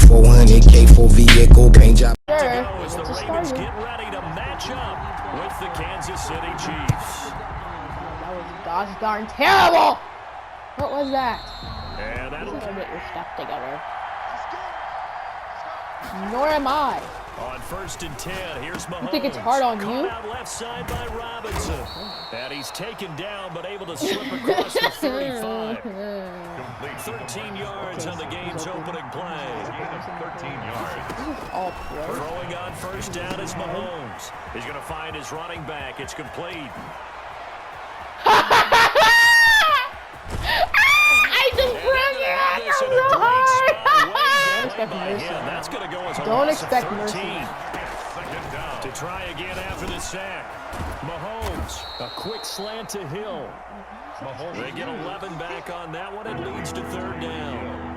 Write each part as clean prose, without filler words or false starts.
400K for vehicle paint job. As the Ravens get ready to match up with the Kansas City Chiefs. That was gosh darn terrible. What was that? And that'll Get your stuff together. Nor am I. on 1st and 10. Here's Mahomes. You think it's hard on Caught you? out left side by Robinson. And he's taken down, but able to slip across the 35. 13 yards on the game's opening play. 13 yards. This is all pro. Throwing on 1st down is Mahomes. He's going to find his running back. It's complete. I just ran That's going to go as a Don't loss expect of 13. mercy. To try again after the sack. Mahomes, a quick slant to Hill. They get 11 back on that one. It leads to 3rd down.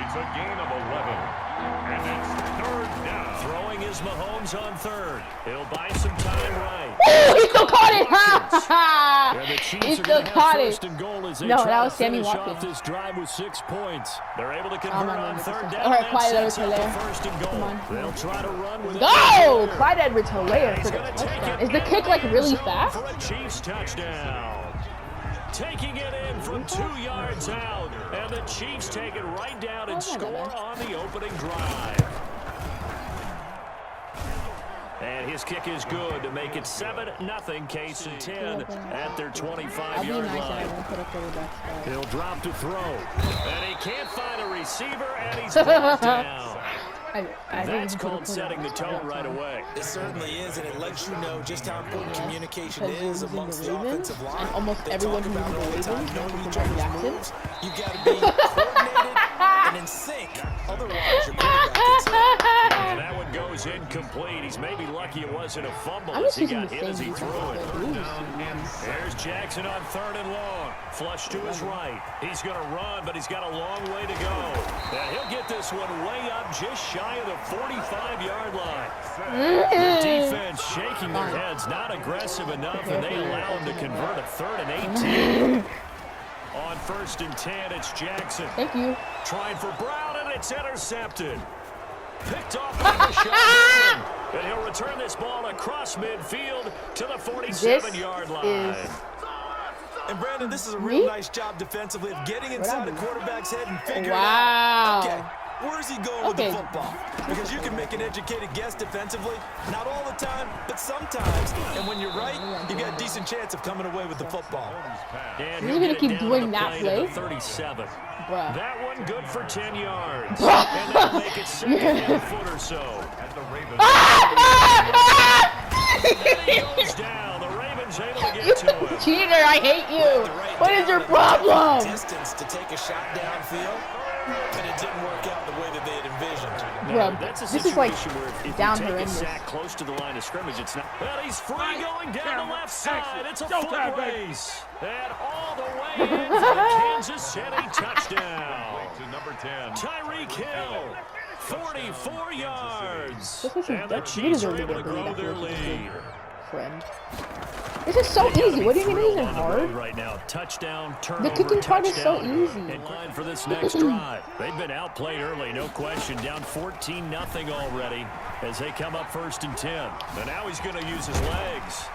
It's a gain of 11. And it's 3rd down. Throwing is Mahomes on 3rd. He'll buy some time right. Oh, he still caught it! And the Chiefs He are still gonna have caught 1st it. and goal as they No, try that to was Sammy finish Watkins. off this drive with 6 points. They're able to convert I'm not on gonna 3rd make this. down. All right, That Clyde sets up Edwards-Helaire. the 1st and goal. Come on. They'll try to run with it. Go! Clyde Edwards-Helaire for the touchdown. Is the kick like really fast? For a Chiefs touchdown. Taking it in from 2 yards out. And the Chiefs take it right down and score on the opening drive. And his kick is good to make it 7-0 KC-10 at their 25-yard line. He'll drop to throw. And he can't find a receiver, and he's brought down. That's called setting the tone right away. It certainly is, and it lets you know just how important communication is amongst the Ravens, offensive line. and almost They everyone talk who's about in the all the time, Ravens, knowing each Lamar other's Jackson. moves. You've got to be coordinated and in sync. Otherwise, your quarterback gets hit. And that one goes incomplete. He's maybe lucky it wasn't a fumble I'm as just he using got the hit as same he threw it. defense. There's Jackson on 3rd and long. Flush to his right. He's going to run, but he's got a long way to go. And he'll get this one way up just shy of the 45-yard line. The defense shaking their heads, not aggressive enough, and they allow him to convert a 3rd and 18. On 1st and 10, it's Jackson. Thank you. Trying for Brown, and it's intercepted. Picked off by Deshaun. And he'll return this ball across midfield to the 47-yard line. And Brandon, this is a real nice job defensively of getting inside the quarterback's head and figuring Wow. out, okay, where's he going with the football? Because you can make an educated guess defensively, not all the time, but sometimes. And when you're right, you got a decent chance of coming away with the football. And You're gonna keep doing that play? 37. Bruh. That one good for 10 yards. And that'll make it 2nd and a foot or so. As the Ravens. And he goes down. The Ravens able to get to him. Cheater, I hate you. What is your problem? Distance to take a shot downfield, and it didn't work out the way that they had envisioned. Bro, That's a this is like situation where if down you take horrendous. a sack close to the line of scrimmage, it's not. Well, he's free going down the left side. It's a foot race. And all the way in for the Kansas City touchdown. To number 10. Tyreek Hill, 44 yards. This is And the Chiefs are able to grow their lead. Friend. This is so easy. What do you mean it isn't On the road hard? right now. Touchdown, turnover, The kicking part is so touchdown. easy. In line for this next drive. They've been outplayed early, no question. Down 14-0 already as they come up 1st and 10. And now he's going to use his legs.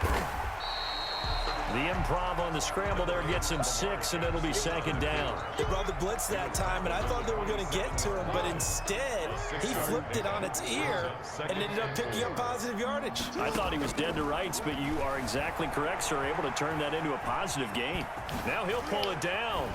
The improv on the scramble there gets him 6, and it'll be 2nd down. They brought the blitz that time, and I thought they were going to get to him, but instead, he flipped it on its ear and ended up picking up positive yardage. I thought he was dead to rights, but you are exactly correct, sir. Able to turn that into a positive gain. Now he'll pull it down.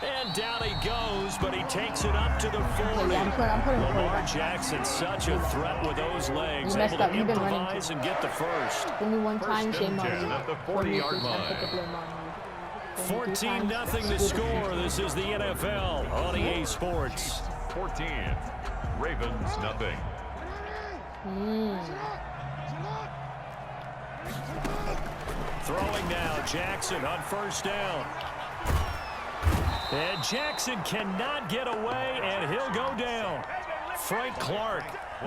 And down he goes, but he takes it up to the 40. I'm putting Lamar Jackson, such a threat with those legs. You messed Able up. to You've been running improvise and get the first. Give me one time, shame on 10 you. at the For me, 40-yard please, I put the line. blame on you. 14-0 the score. This is the NFL on EA Sports. 14. Ravens, nothing. Throwing now, Jackson on 1st down. And Jackson cannot get away, and he'll go down. Frank Clark.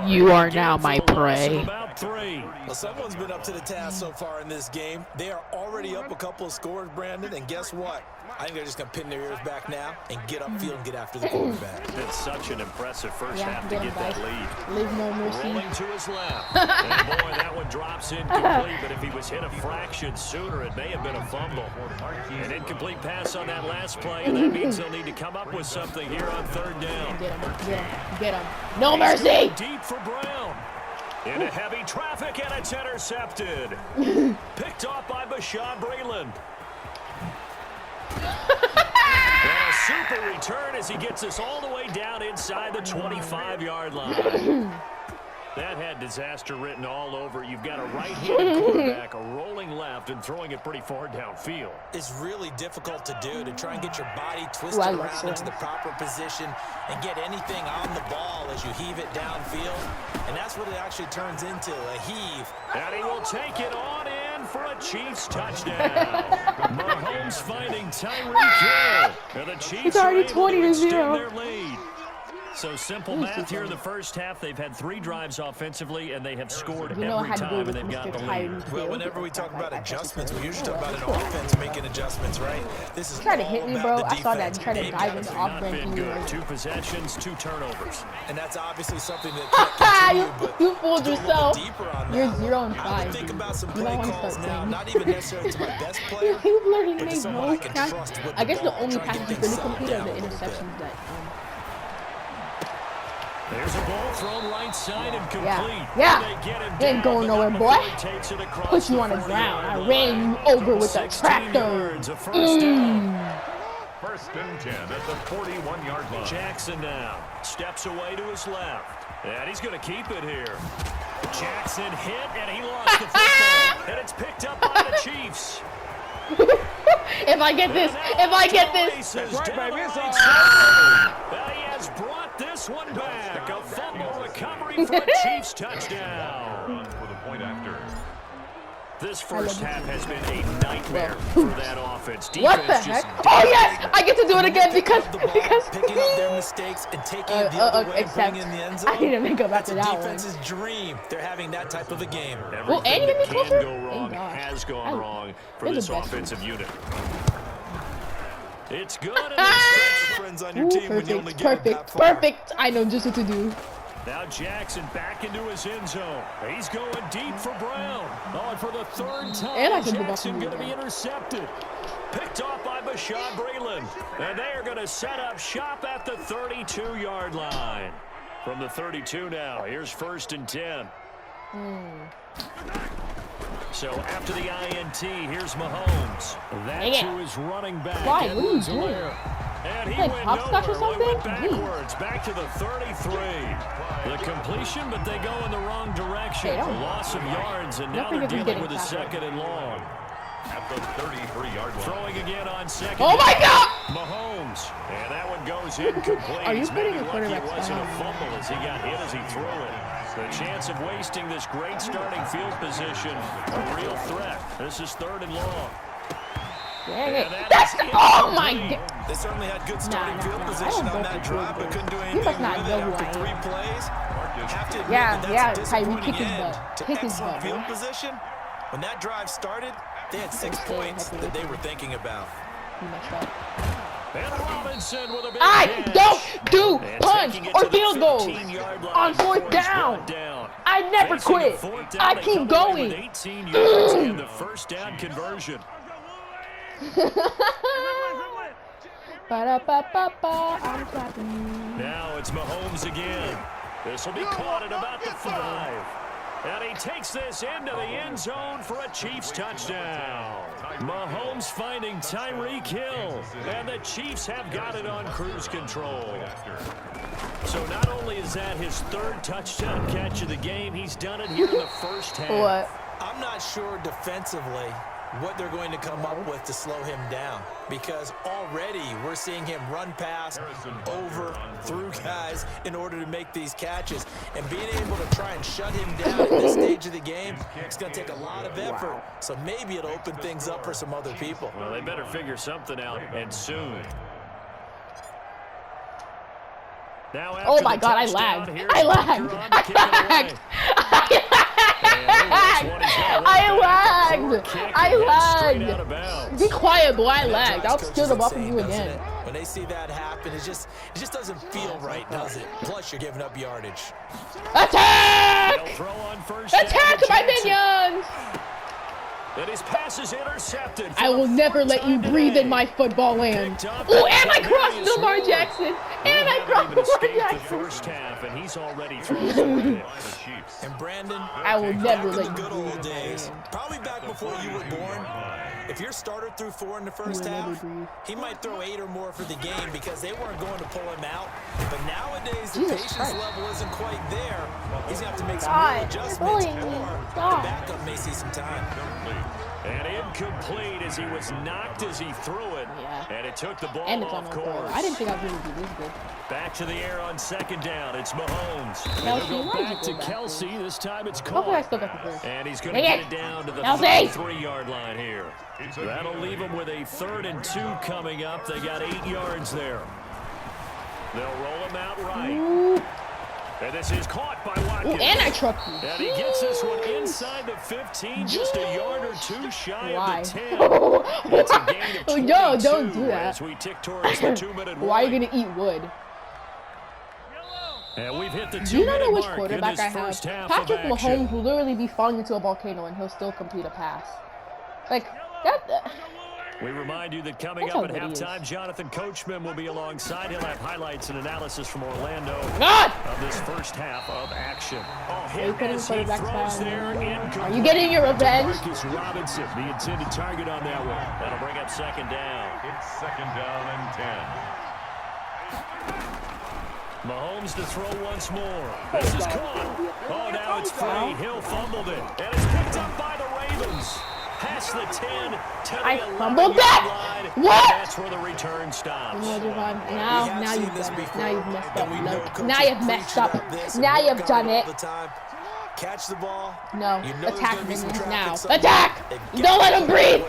You are now my prey. About 3. Well, someone's been up to the task so far in this game. They are already up a couple of scores, Brandon, and guess what? I think they're just going to pin their ears back now and get upfield and get after the quarterback. It's such an impressive first half to get that lead. Leave no mercy. Rolling to his left. And boy, that one drops incomplete, but if he was hit a fraction sooner, it may have been a fumble. An incomplete pass on that last play, and that means they'll need to come up with something here on third down. Get him, get him, get him. No mercy! Deep for Brown. Into heavy traffic, and it's intercepted. Picked off by Bashaud Breeland. And a super return as he gets us all the way down inside the 25-yard line. That had disaster written all over. You've got a right-handed quarterback rolling left and throwing it pretty far downfield. It's really difficult to do, to try and get your body twisted around into the proper position and get anything on the ball as you heave it downfield. And that's what it actually turns into, a heave. And he will take it on in for a Chiefs touchdown. Mahomes finding Tyreek Hill. And the Chiefs are able to extend their lead. So simple math here in the first half. They've had 3 drives offensively, and they have scored every time, and they've got the lead. Well, whenever we talk about adjustments, we usually talk about an offense making adjustments, right? This is try to hit me, bro. I saw that. Try to dive into offense. 2 possessions, 2 turnovers. And that's obviously something that can't continue, but you fooled yourself. You're 0-5. I would think about some play calls now, not even necessarily to my best player, You've literally but to made someone no I can pass. trust with I guess the ball, only try and passes get really things complete down are the a little bit. interceptions that. There's a ball thrown right side and complete. Yeah. You ain't going nowhere, boy. Put you on the ground. I ran you over with a tractor. First and 10 at the 41-yard line. Jackson now steps away to his left. And he's going to keep it here. Jackson hit, and he lost the football. And it's picked up by the Chiefs. If I get this. That's right, baby. It's all he has brought this one back. A fumble recovery for a Chiefs touchdown. For the point after. This first half has been a nightmare for that offense. What the heck? Oh, yes! I get to do it again because picking up their mistakes and taking it the other way, except bringing in the end zone. I need to make up after that one. That's a defense's dream. They're having that type of a game. Well, and Everything you that get me can go wrong has gone wrong for this offensive unit. It's good. Friends on your team when you only get that far. Perfect. I know just what to do. Now Jackson back into his end zone. He's going deep for Brown. Oh, and for the 3rd time, And I can Jackson going to be intercepted. Picked off by Bashaud Breeland. And they are going to set up shop at the 32-yard line. From the 32 now, here's 1st and 10. So after the INT, here's Mahomes. That's who is running back. Why? What are you doing? And he Like went hopscotch or nowhere. Went something? backwards, back to the 33. The completion, but they go in the wrong direction. Hey, A loss of yards, and now they're dealing with a 2nd and long. At the 33-yard line. Throwing again on 2nd. Oh my God! Mahomes, and that one goes incomplete. Are you He's maybe putting a lucky it quarterback wasn't a spy? fumble as he got hit as he threw it. The chance of wasting this great starting field position, a real threat. This is 3rd and long. Dang it. Oh my God. They certainly had good starting field position on that drive, but couldn't do anything with it after 3 plays. Have to admit that that's a disappointing end to excellent field position. When that drive started, they had 6 points that they were thinking about. You messed up. And Robinson with a big I catch. don't do And punts taking it or to the field goals 15-yard line on before 4th he's down. brought I never Facing a quit. 4th down, I they keep come away going. with 18 yards and the 1st down conversion. Ba-da-ba-ba-ba, I'm clapping. Now it's Mahomes again. This will be caught at about the 5. And he takes this into the end zone for a Chiefs touchdown. Mahomes finding Tyreek Hill. And the Chiefs have got it on cruise control. So not only is that his 3rd touchdown catch of the game, he's done it here in the first half. What? I'm not sure defensively what they're going to come up with to slow him down, because already we're seeing him run past, over, through guys in order to make these catches. And being able to try and shut him down at this stage of the game, it's going to take a lot of effort. So maybe it'll open things up for some other people. Well, they better figure something out, and soon. Now Oh my God, I lagged. I lagged. I lagged. I lagged. Be quiet, boy. I lagged. I'll steal the ball from you again. When they see that happen, it just doesn't feel right, does it? Plus, you're giving up yardage. Attack! Attack, my minions! And his pass is intercepted. I will never let you breathe in my football land. Oh, and I crossed Lamar Jackson. And I crossed Lamar Jackson. First half, and he's already through. And Brandon, I will never let you good old days. Probably back before you were born. If your starter threw 4 in the first half, he might throw 8 or more for the game because they weren't going to pull him out. But nowadays, the patience level isn't quite there. He's going to have to make some real adjustments, or the backup may see some time. And incomplete as he was knocked as he threw it. Yeah. And it took the ball And it's off on course. I didn't think I was going to be this good. Back to the air on second down. It's Mahomes. Kelsey, Go back to Kelsey. This time it's hopefully I caught. still got the first. And he's going to get it down to the 3-yard line here. That'll leave him with a 3rd and 2 coming up. They got 8 yards there. They'll roll him out right. Ooh. And this is caught by Watkins. Ooh, and I trucked you. And he gets this one inside the 15, just a yard or 2 shy of the 10. It's a gain of 22 no, don't do that. as we tick towards the 2-minute mark. Why are you going to eat wood? And we've hit the 2-minute mark. Do you know which quarterback I have? Patrick Mahomes will literally be falling into a volcano and he'll still complete a pass. Like, that... We remind you that coming up at halftime, Jonathan Coachman will be alongside. He'll have highlights and analysis from Orlando of this first half of action. Are you putting quarterbacks down? Are you getting your revenge? Marcus Robinson, the intended target on that one. That'll bring up second down. It's second down and 10. Mahomes to throw once more. This is caught. Oh, now it's free. Hill fumbled it. And it's picked up by the Ravens. Past the 10 to the 11 fumbled that. Line. What? That's where the return stops. Now you've done it. Now you've messed up. Now you've messed up. Now you've done it. Catch the ball. No. Attack me now. Attack! Don't let him breathe.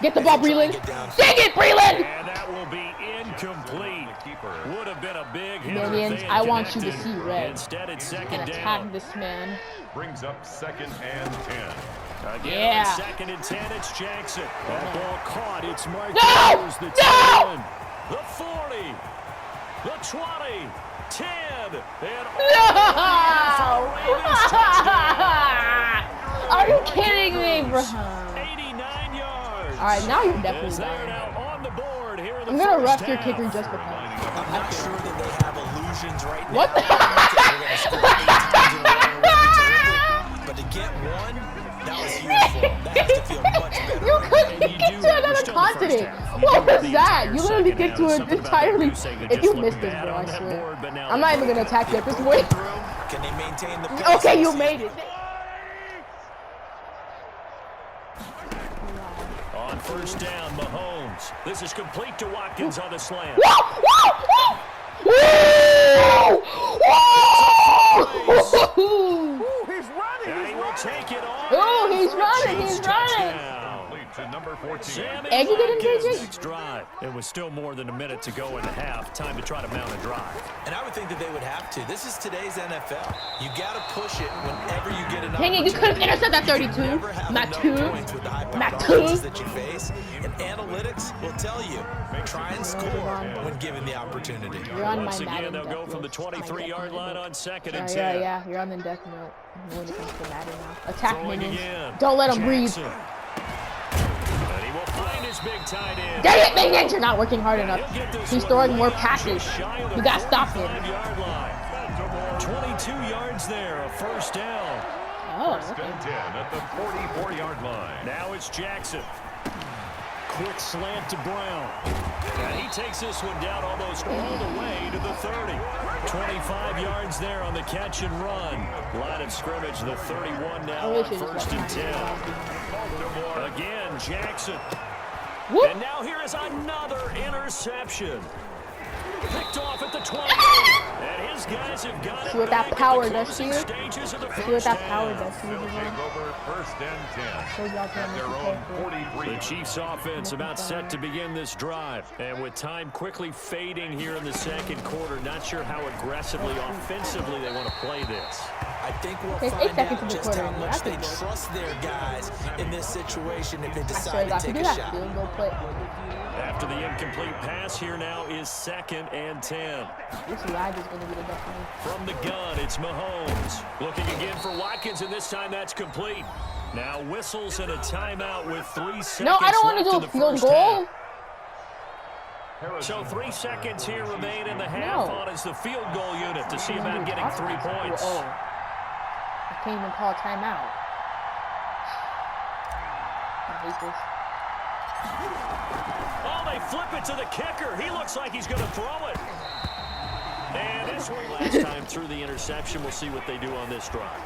Get the ball, Breland. Dig it, Breland! And that will be incomplete. Would have been a big hit. Minions, I want you to see red. Instead, it's second And down. attack this man. Brings up second and 10. Again, second and 10, it's Jackson. That ball caught. It's Marquez. No! The 10, the 40, the 20, 10, and No! Are you kidding me, bro? 89 yards. All right, now you're definitely They're done. now on the board here in the I'm gonna first rough your half. kicker just because. I'm not sure that they have illusions right now. What? But to get one, that was huge for them. That has to feel much better. You couldn't get to another continent. What was that? You literally get to it entirely. If you missed this, bro, I swear. I'm not even gonna attack you at this point. Can they maintain the pace? Okay, you made it. On first down, Mahomes. This is complete to Watkins on the slant. He's running. And he will take it on. Oh, he's running. He's running. To number 14. And you didn't take it? Next drive. It was still more than a minute to go in the half. Time to try to mount a drive. And I would think that they would have to. This is today's NFL. You got to push it whenever you get an Dang it, you could have intercepted that 32. Not two. Not two. That you face. And analytics will tell you, try and score when given the opportunity. You're on Once my again, Madden they'll go from the 23-yard line on second and 10. Yeah, you're on the death note when it comes to Madden now. Attack Throwing minions. again. Don't let him breathe. Jackson. And he will find his big tight end. Dang it, minions! You're not working hard enough. He's throwing more passes. You gotta stop him. 22 yards there, a first down. Oh, First okay. and 10 at the 44-yard line. Now it's Jackson. Quick slant to Brown. And he takes this one down almost all the way to the 30. 25 yards there on the catch and run. Line of scrimmage, the 31 now on first and 10. Again, Jackson. Whoop. And now here is another interception. Picked off at the 20. And his guys have got See it what that back power at the does to you? closing stages of the See what first that half. power does to you, Take Devon? over first and 10. Shows you how to At their make own it 43. The Chiefs offense about set to begin this drive. And with time quickly fading here in the second quarter, not sure how aggressively, offensively they want to play this. I think we'll Takes 8 find seconds out to just how record it. much they That's good. trust their guys in this situation if they I decide swear to to take a God, shot. field goal play. After the incomplete pass, here now is 2nd and 10. This lag is going to be the best for me. From the gun, it's Mahomes. Looking again for Watkins, and this time that's complete. Now whistles and a timeout with 3 seconds No, I don't want left to in do the a field first goal. half. So 3 seconds here remain in the half on as the field goal unit to see about getting 3 points. Oh. I can't even call a timeout. I hate this. Oh, they flip it to the kicker. He looks like he's going to throw it. And this one last time through the interception. We'll see what they do on this drive.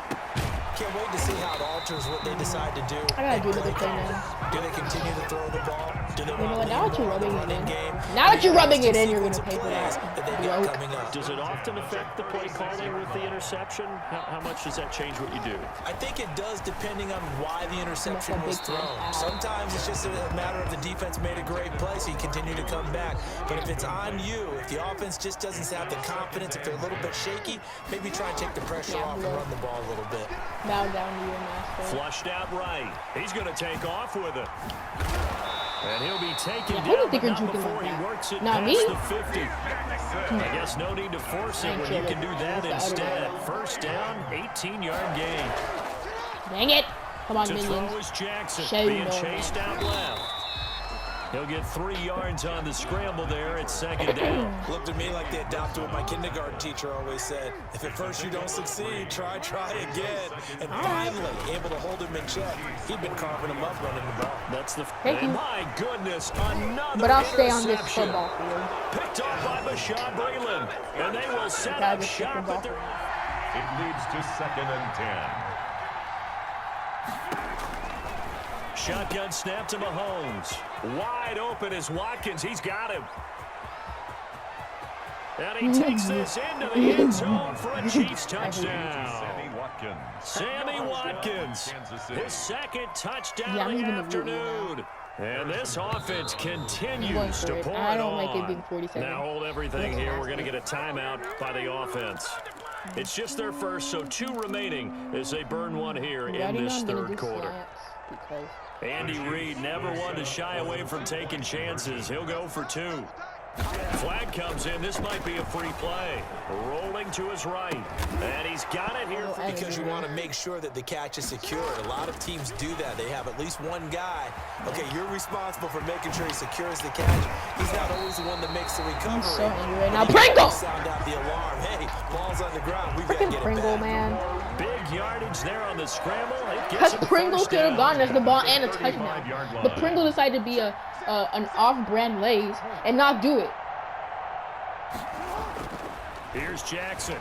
Can't wait to see how it alters what they decide to do. I gotta do the thing now. Do they continue to throw the ball? Do they You know what? Now that you're rubbing it in. game? Now that you're rubbing it in, you're gonna pay for that. That they got Bloke. coming up. Does it often affect the play calling with the interception? How much does that change what you do? I think it does depending on why the interception was That's a big thrown. time. Sometimes it's just a matter of the defense made a great play, so you continue to come back. But if it's on you, if the offense just doesn't have the confidence, if they're a little bit shaky, maybe try and take the pressure off and run the ball a little bit. Bow down to your master. Flushed out right. He's going to take off with it. And he'll be taken Yeah, who do you down, think but you're not juking before like he that? works it Not past me. the 50. I guess no need to force it when you can do that instead. First down, 18-yard gain. Dang it. Come on, To throw minions. is Jackson, Shame being on chased out left. He'll get 3 yards on the scramble there at 2nd down. Looked to me like they adopted what my kindergarten teacher always said. If at first you don't succeed, try again. And finally, able to hold him in check. He'd been carving him up running the ball. That's the Thank you. my goodness, another But I'll stay on this interception. football field. Picked off by Bashaud Breeland. And they will set Gotta up get shop football. at their... It leads to 2nd and 10. Shotgun snap to Mahomes. Wide open is Watkins. He's got him. And he takes this into the end zone for a Chiefs touchdown. Sammy Watkins, his 2nd touchdown of the afternoon. And this offense continues to pour it I don't on. like it being 47. Now hold everything here. We're going to get a timeout by the offense. It's just their first, so 2 remaining as they burn one here in this third quarter. Andy Reid never one to shy away from taking chances. He'll go for 2. Flag comes in. This might be a free play. Rolling to his right. And he's got it here. Because you want to make sure that the catch is secured. A lot of teams do that. They have at least one guy. Okay, you're responsible for making sure he secures the catch. He's not always the one that makes the recovery. I'm so angry right now. Pringle! Sound out the alarm. Hey, ball's on the ground. We've got to Freaking get it Pringle, back. man. Big yardage there on the scramble. Because Pringle should have gotten us the ball and a touchdown. But Pringle decided to be an off-brand Lay's and not do it. Here's Jackson.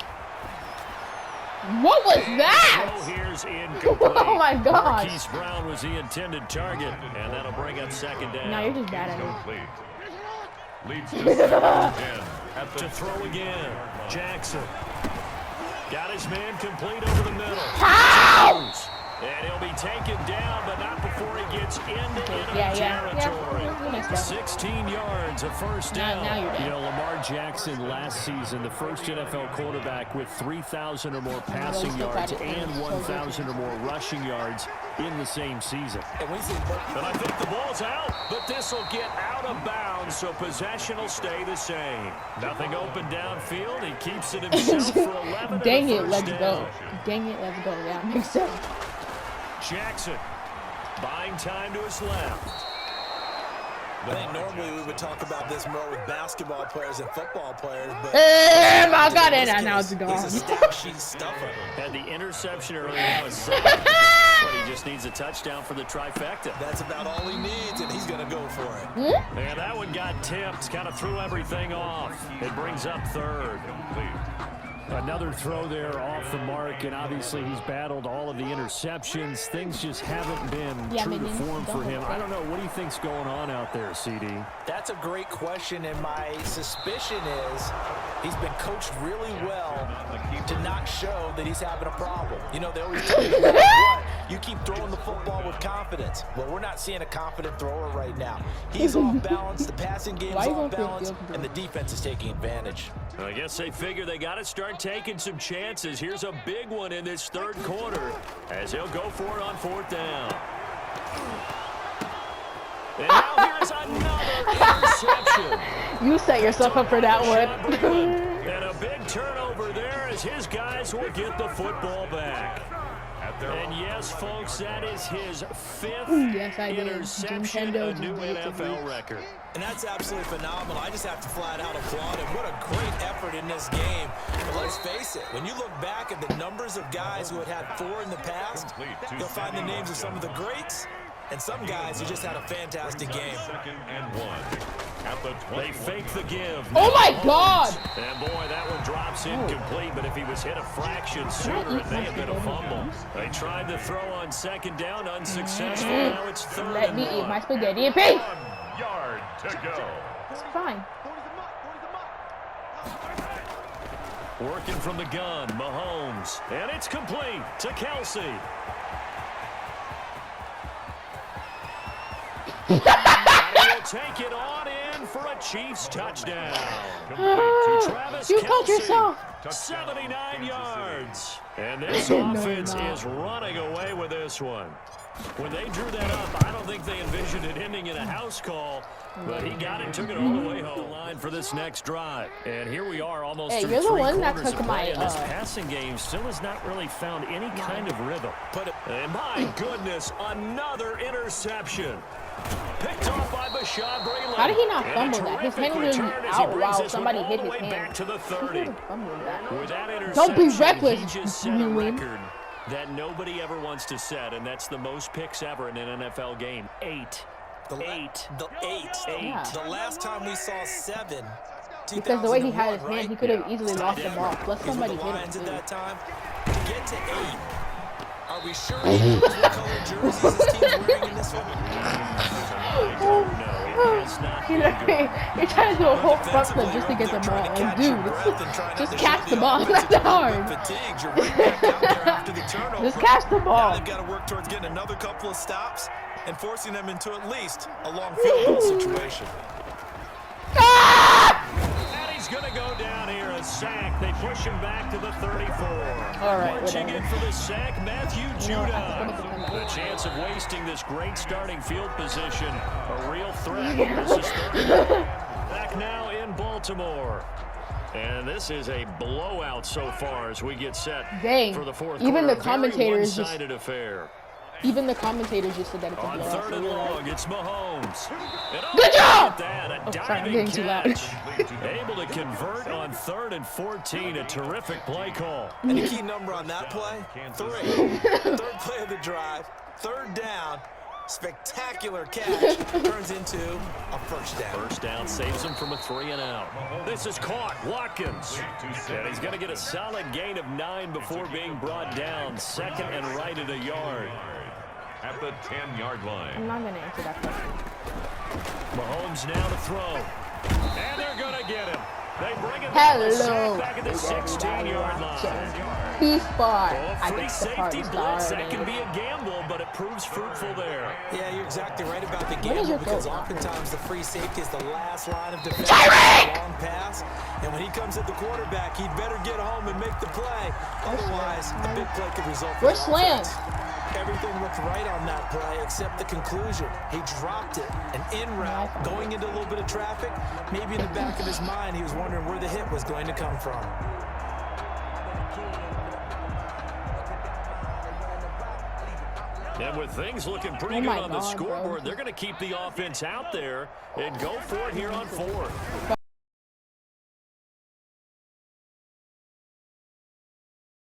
What was that? Throw here's incomplete. Oh my gosh. Marquise Brown was the intended target, and that'll bring up 2nd down. No, you're just bad at it. Leads to 2nd and 10. To throw again. Jackson. Got his man complete over the middle. How? And he'll be taken down, but not before he gets into enemy territory. 16 yards, a first down. Now you're dead. You know, Lamar Jackson last season, the first NFL quarterback with 3,000 or more passing yards and 1,000 or more rushing yards in the same season. And I think the ball's out, but this will get out of bounds, so possession will stay the same. Nothing open downfield. He keeps it himself for 11. Dang it, let's go. Dang it, let's go. Yeah, makes sense. Jackson buying time to his left. I think normally we would talk about this more with basketball players and football players, but I got it, and now it's he's a gone. stat sheet stuffer. Had the interception earlier on his side, but he just needs a touchdown for the trifecta. That's about all he needs, and he's going to go for it. And that one got tipped, kind of threw everything off. It brings up 3rd. Another throw there off the mark, and obviously he's battled all of the interceptions. Things just haven't been true to form for him. I don't know. What do you think's going on out there, CD? That's a great question, and my suspicion is he's been coached really well to not show that he's having a problem. You know, they always tell you no matter what, You keep throwing the football with confidence. Well, we're not seeing a confident thrower right now. He's off balance, the passing game's off balance, and the defense is taking advantage. I guess they figure they got to start taking some chances. Here's a big one in this third quarter as he'll go for it on 4th down. And now here's another interception. You set yourself up for that one. And a big turnover there as his guys will get the football back. And yes, folks, that is his 5th interception, a new NFL record. And that's absolutely phenomenal. I just have to flat out applaud him. What a great effort in this game. But let's face it, when you look back at the numbers of guys who had 4 in the past, you'll find the names of some of the greats and some guys who just had a fantastic game. 2nd and 1. They fake the give. Oh my God! And boy, that one drops incomplete, but if he was hit a fraction sooner, it may have been a fumble. They tried to throw on 2nd down, unsuccessful. Now it's 3rd Let and me 1. eat my spaghetti and peace! 1 yard to go. It's fine. Working from the gun, Mahomes. And it's complete to Kelsey. And he'll take it on in for a Chiefs touchdown. Travis You called Kelsey, yourself. 79 yards. And this offense is running away with this one. When they drew that up, I don't think they envisioned it ending in a house call, but he got it, took it all the way home line for this next drive. And here we are almost through you're the 3 one that quarters took of play, my, and this passing game still has not really found any kind of rhythm. And my goodness, another interception. Picked off by Bashad Breeland. How did he not fumble that? His hand was return as he out brings while this one somebody all hit the his way hand. back to the 30. With that interception, Don't be reckless, he just set a Newman. record that nobody ever wants to set, and that's the most picks ever in an NFL game. 8. The 8. The last time we saw 7. Because the way he had his hand, right? he could have easily lost the ball. Plus somebody hit him At too. that time, to get to 8. Are we sure he knows what color jerseys his team's wearing in this one? You're trying to do a whole front flip just to get the ball. Like, dude, just catch the ball. That's not hard. Just catch the Now ball. they've got to work towards getting another couple of stops and forcing them into at least a long field goal situation. And he's going to go down here, a sack. They push him back to the 34. All right, Marching whatever. in for the sack, Matthew Judah. I The chance of wasting this great starting field position, a real threat. This is 3rd. Back now in Baltimore. And this is a blowout so far as we get set Dang. for the 4th Even quarter. the commentators Very one-sided affair. Even the commentators just said that it's a On blowout. 3rd and long, it's Mahomes. Good job! That, a sorry, I'm diving getting too loud. catch. Able to convert on 3rd and 14. A terrific play call. And the key number on that play, 3. 3rd play of the drive, 3rd down, spectacular catch, turns into a 1st down. 1st down saves him from a 3 and out. This is caught. Watkins. And he's going to get a solid gain of 9 before being brought down. 2nd and right at a yard. At the 10-yard line. I'm not going to answer that question. Mahomes now to throw. And they're going to get him. They bring him Hello. back at the 16-yard line. Peace bar. Oh, I free get the safety party blitz. That can started. be a gamble, but it proves fruitful there. Yeah, you're exactly right about the What is gamble your because throw? oftentimes the free safety is the last line of defense. Long pass, and when he comes at the quarterback, he'd better get home and make the play. Otherwise, a big play could result. Where's Slam? Everything looked right on that play except the conclusion. He dropped it, an in route, going into a little bit of traffic. Maybe in the back of his mind, he was wondering where the hit was going to come from. And with things looking pretty good on the scoreboard, they're going to keep the offense out there and go for it here on 4th.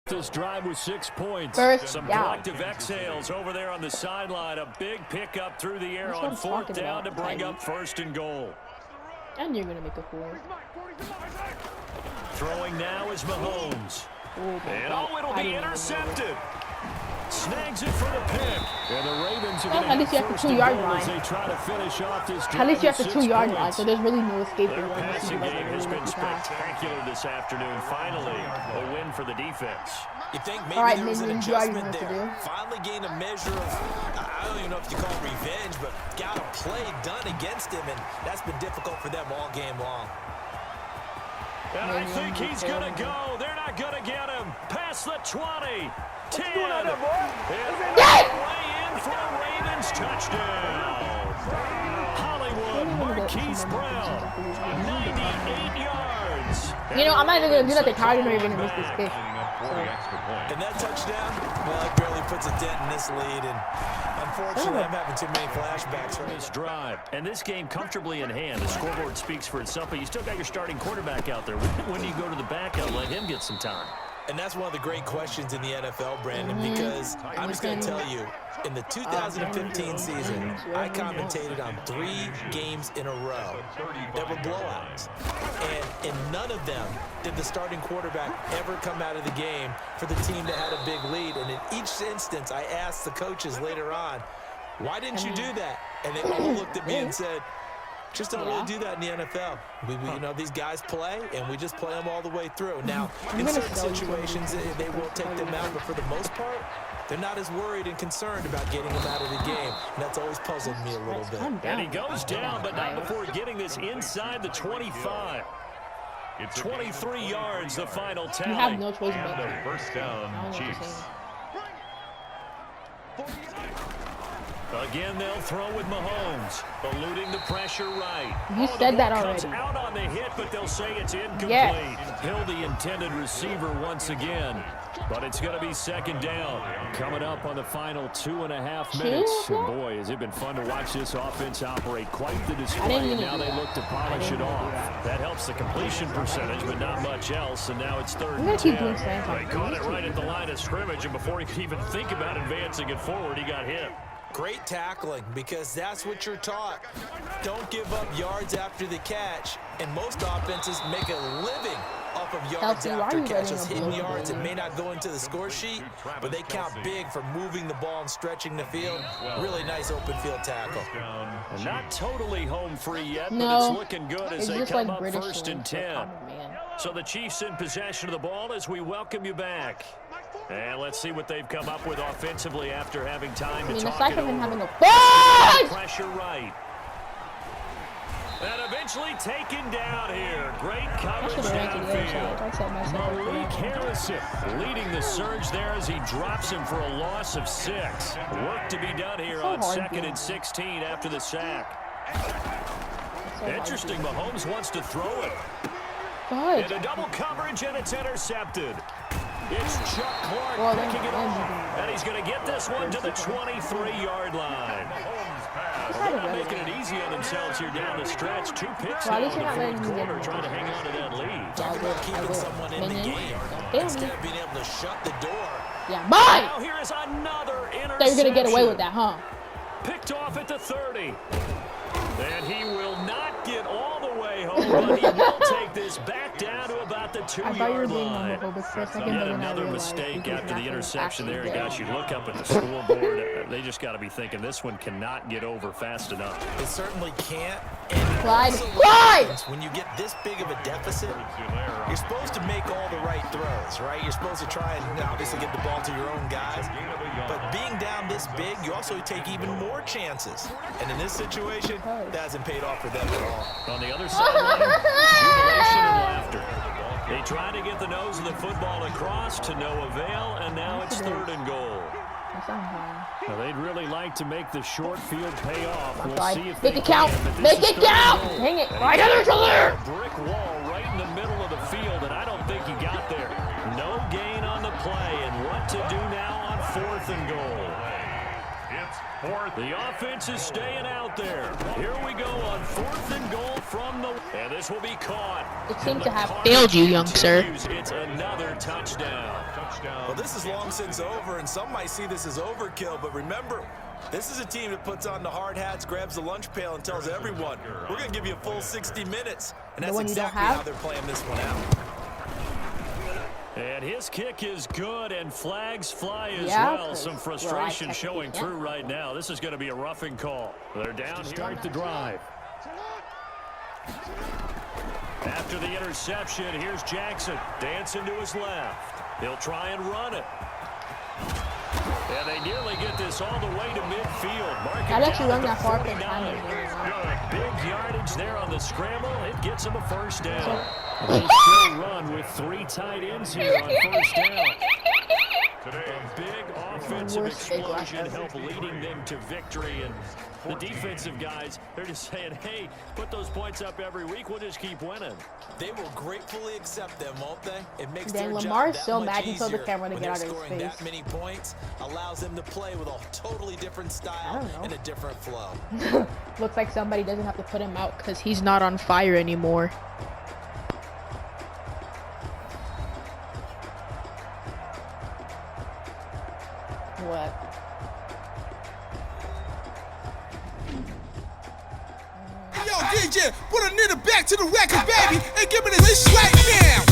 This drive with 6 points. Some collective exhales over there on the sideline. A big pickup through the air on 4th down to bring up 1st and goal. And you're going to make a 4. Throwing now is Mahomes. And it'll be intercepted. snags it for the pick. And the Ravens are Well, at least you have the 2-yard line. They try to finish off this drive. At least you have the 6 2-yard line, points. so there's really no escape. Their passing game has been spectacular this afternoon. Finally, a win for the defense. You think maybe Alright, there was an Minion, you already know adjustment what to there. do. Finally gained a measure of, I don't even know if you call it revenge, but got a play done against him, and that's been difficult for them all game long. And I think he's going to go. They're not going to get him. Past the 20. 10. And way in for a Ravens touchdown. Hollywood Marquise Brown, 98 yards. You know, I'm not even going to do nothing. How are you not even going to miss this kick? And that touchdown, well, it barely puts a dent in this lead, and unfortunately, I'm having too many flashbacks from This drive. And this game comfortably in hand. The scoreboard speaks for itself, but you still got your starting quarterback out there. When do you go to the backup, let him get some time? And that's one of the great questions in the NFL, Brandon, because I'm just going to tell you, in the 2015 season, I commentated on 3 games in a row that were blowouts. And in none of them did the starting quarterback ever come out of the game for the team that had a big lead. And in each instance, I asked the coaches later on, why didn't you do that? And they all looked at me and said, just don't really do that in the NFL. We you know, these guys play, and we just play them all the way through. Now, in certain situations, they will take them out, but for the most part, they're not as worried and concerned about getting them out of the game. And that's always puzzled me a little bit. And he goes down, but not before getting this inside the 25. 23 yards, the final tally. You have no choice And but the to. first down, Chiefs. Again, they'll throw with Mahomes, eluding the pressure right. You said that Comes already. out on the hit, but they'll say it's incomplete. Yes. Hill, the intended receiver once again. But it's going to be second down. Coming up on the final 2.5 minutes. And boy, has it been fun to watch this offense operate. Quite the display. And now they look to polish it off. That helps the completion percentage, but not much else. And now it's third and 10. They caught it right at the line of scrimmage, and before he could even think about advancing it forward, he got hit. Great tackling, because that's what you're taught. Don't give up yards after the catch, and most offenses make a living off of yards after catches. Hidden yards, it may not go into the score sheet, but they count big for moving the ball and stretching the field. Really nice open field tackle. Not totally home free yet, No, but it's looking good as they just come like up British first and 10. man. So the Chiefs in possession of the ball as we welcome you back. And let's see what they've come up with offensively after having time to talk aside it from him over. having a ball! Pressure right. And eventually taken down here. Great coverage downfield. Malik Harrison leading the surge there as he drops him for a loss of 6. Work to be done here on 2nd and 16 after the sack. Interesting, Mahomes wants to throw it. And a double coverage, and it's intercepted. It's Chuck Clark picking it off, and he's going to get this one to the 23-yard line. They're not making it easy on themselves here down the stretch. 2 picks now in the fourth quarter, trying to hang on to that lead. Talk about keeping someone in the game instead of being able to shut the door. Yeah, bye! Now here is another interception. They're going to get away with that, huh? Picked off at the 30. And he will not get all the way home, but he will take this back down to about the 2-yard line. Yet another mistake after the interception there. And gosh, you look up at the scoreboard, they just got to be thinking this one cannot get over fast enough. It certainly can't. Clyde. When you get this big of a deficit, you're supposed to make all the right throws, right? You're supposed to try and obviously get the ball to your own guys. But being down this big, you also take even more chances. And in this situation, that hasn't paid off for them at all. On the other sideline, jubilation and laughter. They try to get the nose of the football across to no avail, and now it's 3rd and goal. Now they'd really like to make the short field pay off. We'll see if Make it count! Make it count! Dang it! Right under each other! Brick wall right in the middle of the field, and I don't think he got there. No gain on the play, and what to do now on 4th and goal. The offense is staying out there. Here we go on 4th and goal from the... And this will be caught. It seems to have failed you, young sir. It's another touchdown. Well, this is long since over, and some might see this as overkill, but remember, this is a team that puts on the hard hats, grabs the lunch pail, and tells everyone, we're going to give you a full 60 minutes. And that's exactly how they're playing this one out. And his kick is good, and flags fly as Yeah, well. Some frustration showing through right now. This is going to be a roughing call. They're down here at the drive. After the interception, here's Jackson. Dancing to his left. He'll try and run it. And they nearly get this all the way to midfield. I'd actually run that far. Big yardage there on the scramble. It gets him a first down. They'll still run with 3 tight ends here on first down. A big offensive explosion help leading them to victory. And the defensive guys, they're just saying, hey, put those points up every week. We'll just keep winning. They will gratefully accept them, won't they? It makes Then their Lamar's job so that mad much he told the easier camera to when get they're out of his scoring face. that many points, allows them to play with a totally different style and a different flow. Looks like somebody doesn't have to put him out because he's not on fire anymore. What? Yo, DJ, put a nigga back to the record, baby, and give me this right now.